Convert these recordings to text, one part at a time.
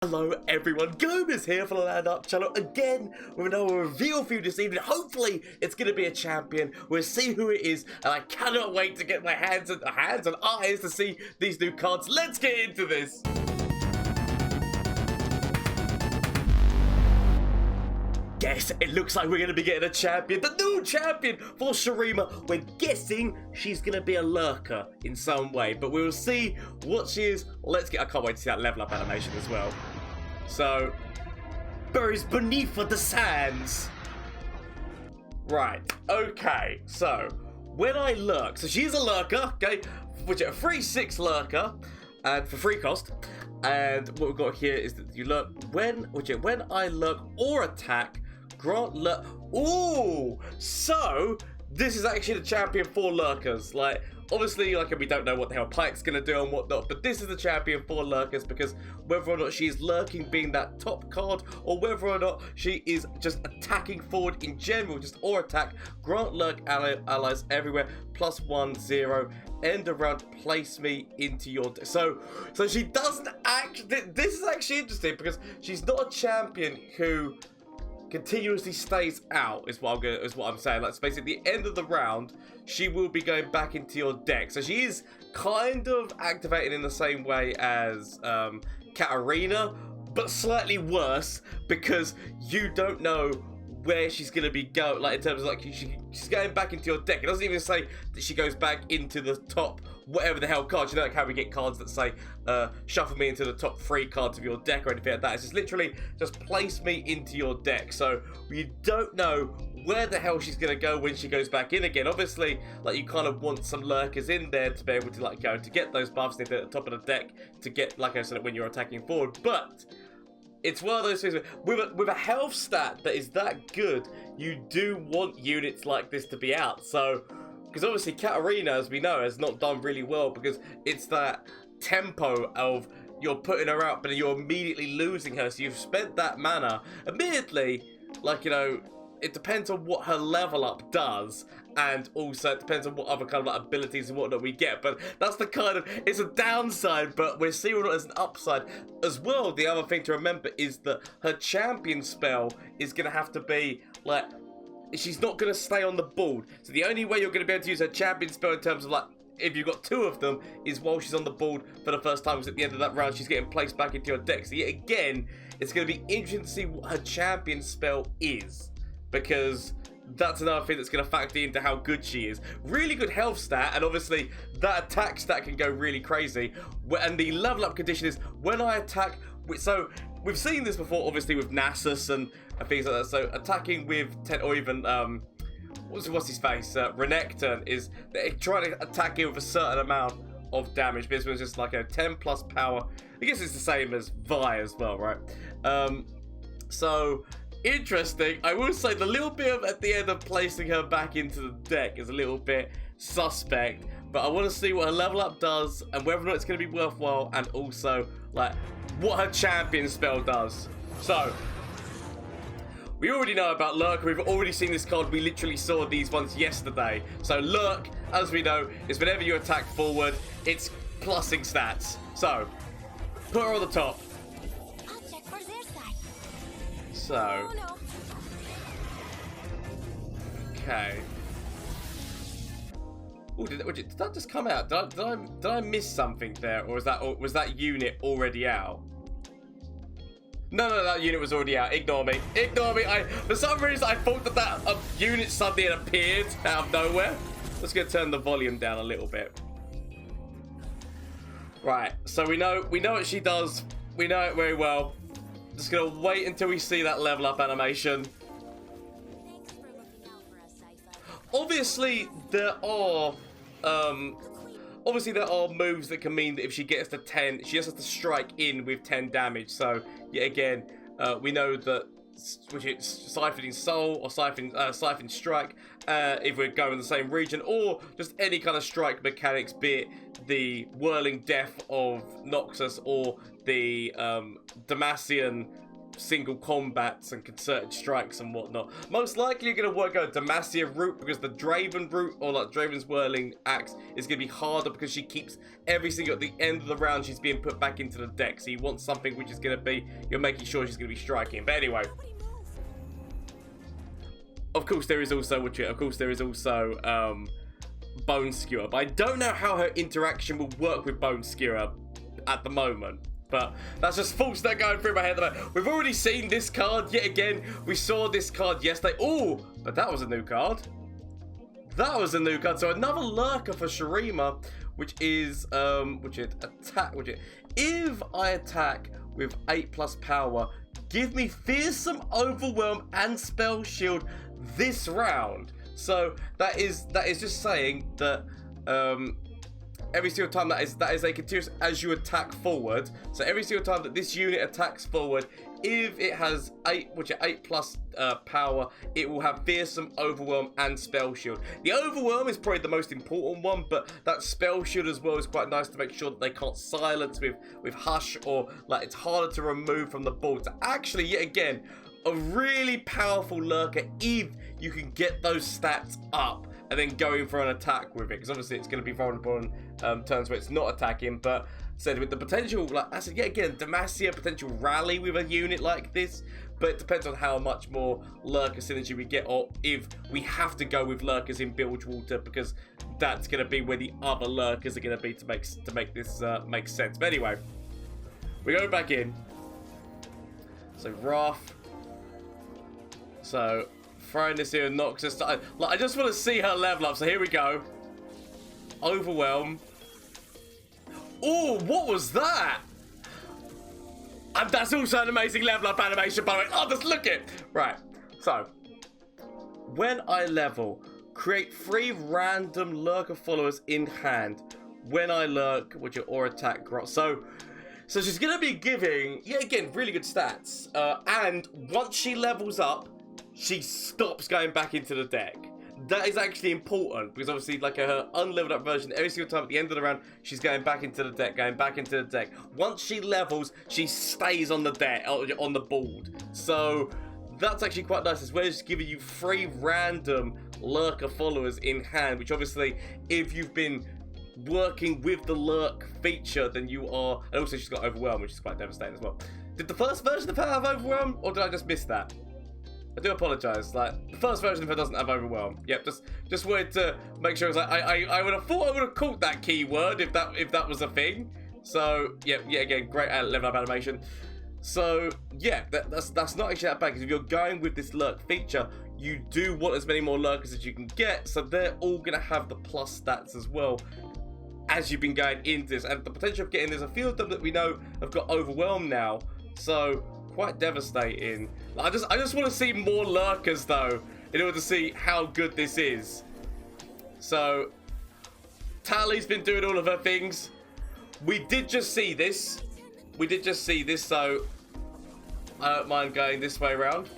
Hello everyone, Gomez here for the LAN Party channel again with another reveal for you this evening. Hopefully it's going to be a champion. We'll see who it is and I cannot wait to get my hands and eyes to see these new cards. Let's get into this. Yes, it looks like we're going to be getting a champion, the new champion for Shurima. We're guessing she's going to be a lurker in some way, but we'll see what she is. I can't wait to see that level up animation as well. So, buries beneath the sands. Right, okay, so when I lurk, so she's a lurker, okay, which is a 3/6 lurker, and for free cost. And what we've got here is that you lurk when I lurk or attack, grant lurk. Ooh, so this is actually the champion for lurkers. Like, obviously, like, we don't know what the hell Pike's gonna do and whatnot, but this is the champion for lurkers because whether or not she's lurking being that top card, or whether or not she is just attacking forward in general, just or attack, grant lurk allies everywhere, +1/0, end of round, place me into your so she doesn't actually. This is actually interesting because she's not a champion who continuously stays out, is what I'm saying. Like, basically at the end of the round, she will be going back into your deck. So she is kind of activated in the same way as Katarina, but slightly worse because you don't know where she's going to be going, like in terms of like she's going back into your deck. It doesn't even say that she goes back into the top whatever the hell cards. You know, like how we get cards that say shuffle me into the top 3 cards of your deck or anything like that. It's just literally just place me into your deck. So you don't know where the hell she's going to go when she goes back in again. Obviously, like, you kind of want some lurkers in there to be able to like go to get those buffs at the top of the deck to get, like I said, when you're attacking forward. But it's one of those things with a health stat that is that good, you do want units like this to be out. So, because obviously Katarina, as we know, has not done really well because it's that tempo of you're putting her out, but you're immediately losing her. So you've spent that mana. Admittedly, like, you know, it depends on what her level up does, and also it depends on what other kind of like abilities and whatnot we get. But that's the kind of, it's a downside, but we're seeing it as an upside as well. The other thing to remember is that her champion spell is going to have to be like, she's not going to stay on the board. So the only way you're going to be able to use her champion spell in terms of like, if you've got 2 of them, is while she's on the board for the first time, because at the end of that round she's getting placed back into your deck. So yet again, it's going to be interesting to see what her champion spell is, because that's another thing that's going to factor into how good she is. Really good health stat, and obviously that attack stat can go really crazy. And the level up condition is when I attack. So we've seen this before, obviously with Nasus and things like that. So attacking with 10, or even what's his face, Renekton, is they try to attack him with a certain amount of damage. This one's just like a 10 plus power. I guess it's the same as Vi as well, right? So interesting. I will say the little bit of at the end of placing her back into the deck is a little bit suspect, but I want to see what her level up does and whether or not it's going to be worthwhile, and also like what her champion spell does. So we already know about Lurk. We've already seen this card. We literally saw these ones yesterday. So Lurk, as we know, is whenever you attack forward, it's plussing stats. So put her on the top. So, okay. Ooh, did that just come out? Did I miss something there, or was that unit already out? No, that unit was already out. Ignore me. Ignore me. For some reason, I thought that unit suddenly had appeared out of nowhere. Let's go turn the volume down a little bit. Right. So we know what she does. We know it very well. Just gonna wait until we see that level up animation. Obviously, there are moves that can mean that if she gets to 10, she just has to strike in with 10 damage. So yet again, we know that which it's siphoning soul or siphon strike, if we're going in the same region, or just any kind of strike mechanics, be it the whirling death of Noxus or the Demacian single combats and concerted strikes and whatnot. Most likely you're going to go Demacia route because the Draven route, or like Draven's Whirling Axe, is going to be harder because she keeps every single, at the end of the round, she's being put back into the deck. So you want something which is going to be, you're making sure she's going to be striking. But anyway, of course there is also, Bone Skewer. But I don't know how her interaction will work with Bone Skewer at the moment. But that's just thoughts that are going through my head. We've already seen this card yet again. We saw this card yesterday. Oh, but that was a new card. That was a new card. So another lurker for Shurima, which is if I attack with 8+ power, give me Fearsome Overwhelm and Spell Shield this round. So that is just saying that every single time that is a continuous as you attack forward. So every single time that this unit attacks forward, if it has 8+ power, it will have Fearsome Overwhelm and Spell Shield. The Overwhelm is probably the most important one, but that Spell Shield as well is quite nice to make sure that they can't silence with Hush, or like it's harder to remove from the board. So actually, yet again, a really powerful lurker if you can get those stats up and then going for an attack with it, because obviously it's going to be vulnerable on turns where it's not attacking. But said with the potential, like I said, yeah, again, Demacia potential rally with a unit like this, but it depends on how much more lurker synergy we get, or if we have to go with lurkers in Bilgewater, because that's going to be where the other lurkers are going to be to make this make sense. But anyway, we go back in. So Wrath. So throwing this here knocks us. I just want to see her level up. So here we go. Overwhelm. Oh, what was that? And that's also an amazing level up animation, by the way. Oh, just look it. Right. So when I level, create 3 random lurker followers in hand. When I lurk, or attack. So she's gonna be giving, yeah, again, really good stats. And once she levels up, she stops going back into the deck. That is actually important, because obviously, like her unleveled up version, every single time at the end of the round, she's going back into the deck, Once she levels, she stays on the deck, on the board. So that's actually quite nice, as well as giving you 3 random lurker followers in hand, which obviously, if you've been working with the lurk feature, then you are. And also she's got Overwhelm, which is quite devastating as well. Did the first version of her have Overwhelm, or did I just miss that? I do apologise. Like, the first version of her doesn't have Overwhelm. Yep, just wanted to make sure. I would have thought I would have caught that keyword if that was a thing. So yeah, again, great level up animation. So yeah, that's not actually that bad, because if you're going with this lurk feature, you do want as many more lurkers as you can get. So they're all gonna have the plus stats as well as you've been going into this, and the potential of getting, there's a few of them that we know have got Overwhelm now. So quite devastating. I just want to see more lurkers though, in order to see how good this is. So Tally's been doing all of her things. We did just see this. So I don't mind going this way around.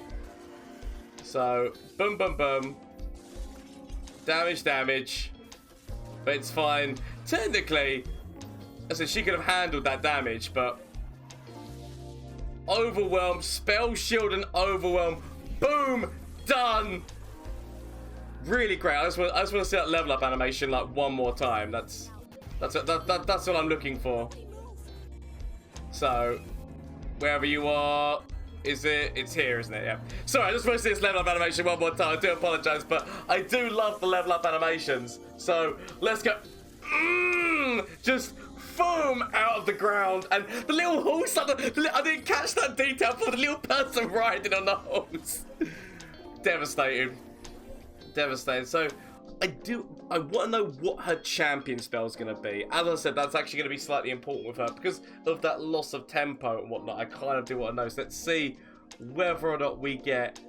So boom, boom, boom. Damage. But it's fine. Technically, I said she could have handled that damage, but Overwhelm, Spell Shield and Overwhelm. Boom! Done! Really great. I just want to see that level up animation like one more time. That's what I'm looking for. So, wherever you are, it's here, isn't it? Yeah. Sorry, I just want to see this level up animation one more time. I do apologise, but I do love the level up animations. So, let's go. Just foam out of the ground, and the little horse. I didn't catch that detail for the little person riding on the horse. Devastating. So I want to know what her champion spell is going to be. As I said, that's actually going to be slightly important with her because of that loss of tempo and whatnot. I kind of do want to know. So let's see whether or not we get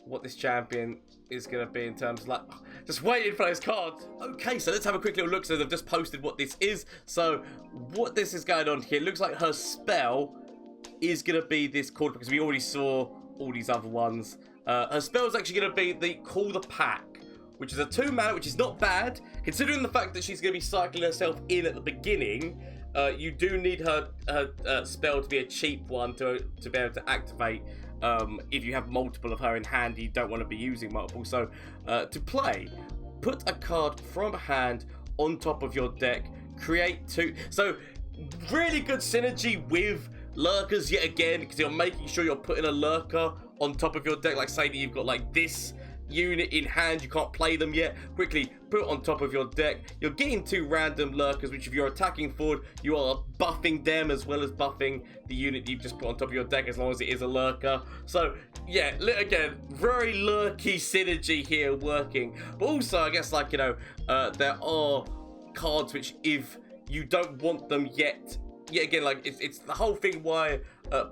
what this champion is going to be in terms of like just waiting for those cards. Okay, so let's have a quick little look. So they've just posted what this is. So what this is going on here, it looks like her spell is going to be this called, because we already saw all these other ones. Her spell is actually going to be the Call the Pack, which is a 2 mana, which is not bad, considering the fact that she's going to be cycling herself in at the beginning. you do need her spell to be a cheap one to be able to activate. If you have multiple of her in hand, you don't want to be using multiple. So to play, put a card from hand on top of your deck, create 2. So really good synergy with lurkers yet again, because you're making sure you're putting a lurker on top of your deck. Like say that you've got like this unit in hand, you can't play them yet, quickly put it on top of your deck. You're getting 2 random lurkers, which if you're attacking forward, you are buffing them as well as buffing the unit you've just put on top of your deck, as long as it is a lurker. So yeah, again, very lurky synergy here working. But also, I guess, like, you know, there are cards which, if you don't want them yet again, like it's the whole thing why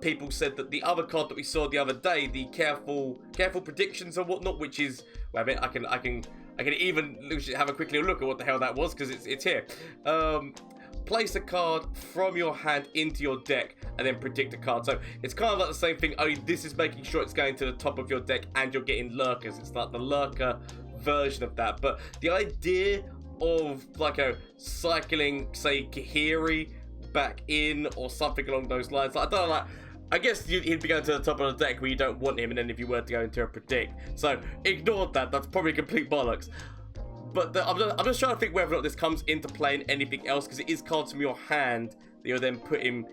people said that the other card that we saw the other day, the careful predictions and whatnot, which is, well, I mean, I can even have a quick little look at what the hell that was, because it's here. Place a card from your hand into your deck and then predict a card. So it's kind of like the same thing, only this is making sure it's going to the top of your deck and you're getting lurkers. It's like the lurker version of that. But the idea of like a cycling, say, Kahiri back in or something along those lines, like, I don't know, like, I guess he'd be going to the top of the deck where you don't want him, and then if you were to go into a predict, so ignore that. That's probably complete bollocks. But I'm just trying to think whether or not this comes into play in anything else, because it is cards from your hand that you're then putting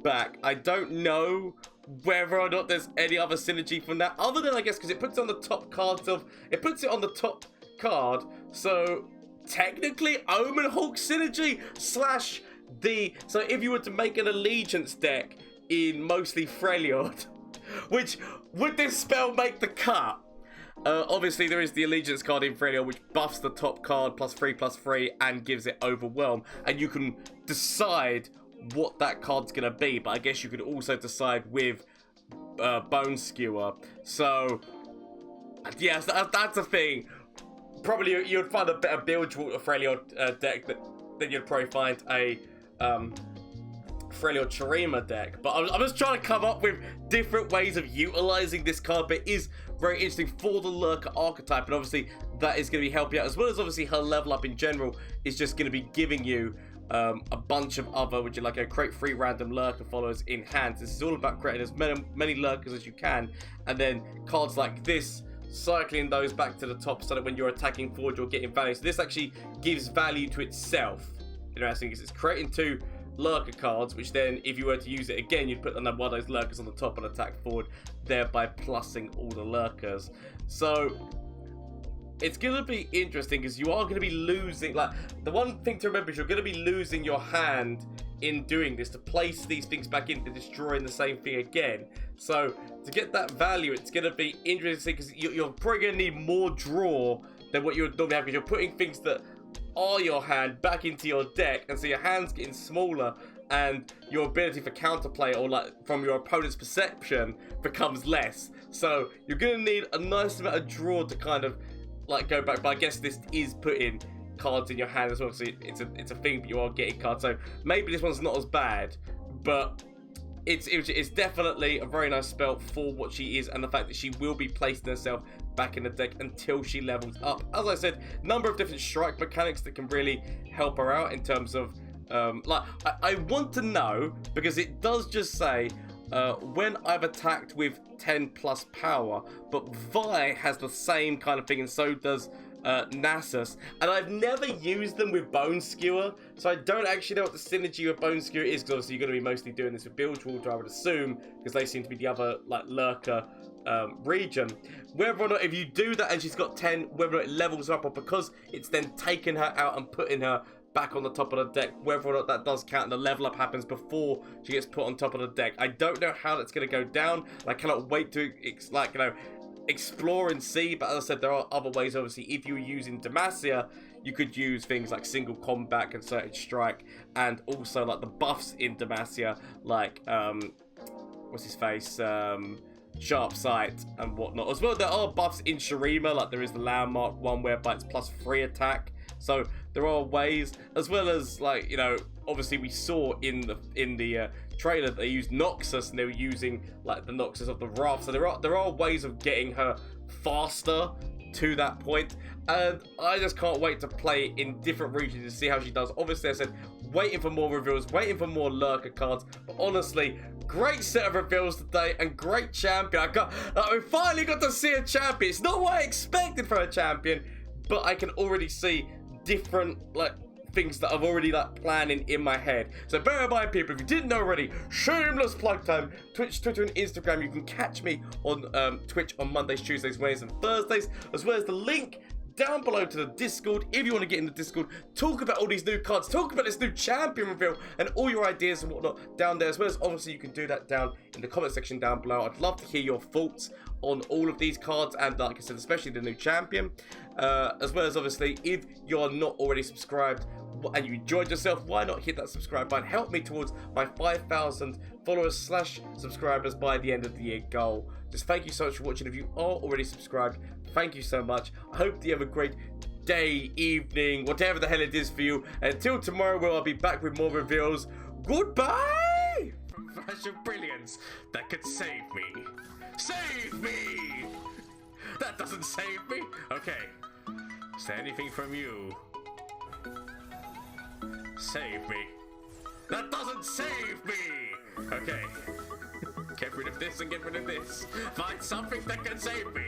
back. I don't know whether or not there's any other synergy from that, other than, I guess, because it puts it on the top cards of, it puts it on the top card, so technically Omen Hawk synergy slash so if you were to make an allegiance deck in mostly Freljord, which would this spell make the cut? Obviously there is the allegiance card in Freljord, which buffs the top card +3/+3 and gives it overwhelm, and you can decide what that card's gonna be. But I guess you could also decide with Bone Skewer. So yes, that's a thing. Probably you'd find a better build Freljord deck than you'd probably find a Freljord shurima deck. But I'm just trying to come up with different ways of utilizing this card. But it is very interesting for the lurker archetype, and obviously that is going to be helping out, as well as obviously her level up in general is just going to be giving you a bunch of other, would you like, create 3 random lurker followers in hand. This is all about creating as many lurkers as you can, and then cards like this, cycling those back to the top so that when you're attacking forward, you're getting value. So this actually gives value to itself. Interesting, because it's creating 2 lurker cards, which then, if you were to use it again, you'd put one of those lurkers on the top and attack forward, thereby plussing all the lurkers. So it's going to be interesting, because you are going to be losing, like, the one thing to remember is you're going to be losing your hand in doing this, to place these things back in, to destroying the same thing again. So to get that value, it's going to be interesting, because you're probably going to need more draw than what you would normally have, because you're putting things that are your hand back into your deck, and so your hand's getting smaller, and your ability for counterplay, or like from your opponent's perception, becomes less. So you're going to need a nice amount of draw to kind of like go back. But I guess this is putting cards in your hand as well, so it's a thing, but you are getting cards. So maybe this one's not as bad, but it's definitely a very nice spell for what she is, and the fact that she will be placing herself back in the deck until she levels up. As I said, number of different strike mechanics that can really help her out in terms of like, I want to know, because it does just say when I've attacked with 10+ power, but Vi has the same kind of thing, and so does Nasus, and I've never used them with Bone Skewer, so I don't actually know what the synergy with Bone Skewer is, because obviously you're going to be mostly doing this with Bilgewater, I would assume, because they seem to be the other like lurker region. Whether or not, if you do that and she's got 10, whether or not it levels up, or because it's then taking her out and putting her back on the top of the deck, whether or not that does count and the level up happens before she gets put on top of the deck. I don't know how that's going to go down. I cannot wait to explore and see, but as I said, there are other ways. Obviously, if you were using Demacia, you could use things like single combat, concerted strike, and also like the buffs in Demacia, like what's his face, sharp sight and whatnot. As well, there are buffs in Shurima, like there is the landmark one whereby it's +3 attack. So there are ways, as well as, like, you know, obviously we saw in the trailer that they used Noxus, and they were using like the Noxus of the Wrath. So there are ways of getting her faster to that point, and I just can't wait to play in different regions to see how she does. Obviously, I said waiting for more reveals, waiting for more lurker cards. But honestly, great set of reveals today and great champion. We finally got to see a champion. It's not what I expected from a champion, but I can already see different things that I've already planning in my head. So bear in mind, people, if you didn't know already, shameless plug time. Twitch, Twitter, and Instagram. You can catch me on Twitch on Mondays, Tuesdays, Wednesdays, and Thursdays, as well as the link down below to the Discord if you want to get in the Discord, talk about all these new cards, talk about this new champion reveal and all your ideas and whatnot down there, as well as obviously you can do that down in the comment section down below. I'd love to hear your thoughts on all of these cards and, like I said, especially the new champion, as well as obviously if you're not already subscribed and you enjoyed yourself, why not hit that subscribe button? Help me towards my 5,000 followers / subscribers by the end of the year goal. Just thank you so much for watching. If you are already subscribed, thank you so much. I hope you have a great day, evening, whatever the hell it is for you. Until tomorrow, where I'll be back with more reveals. Goodbye! From Flash of Brilliance that could save me. Save me! That doesn't save me. Okay. Is there anything from you? Save me. That doesn't save me! Okay. Get rid of this and get rid of this. Find something that can save me.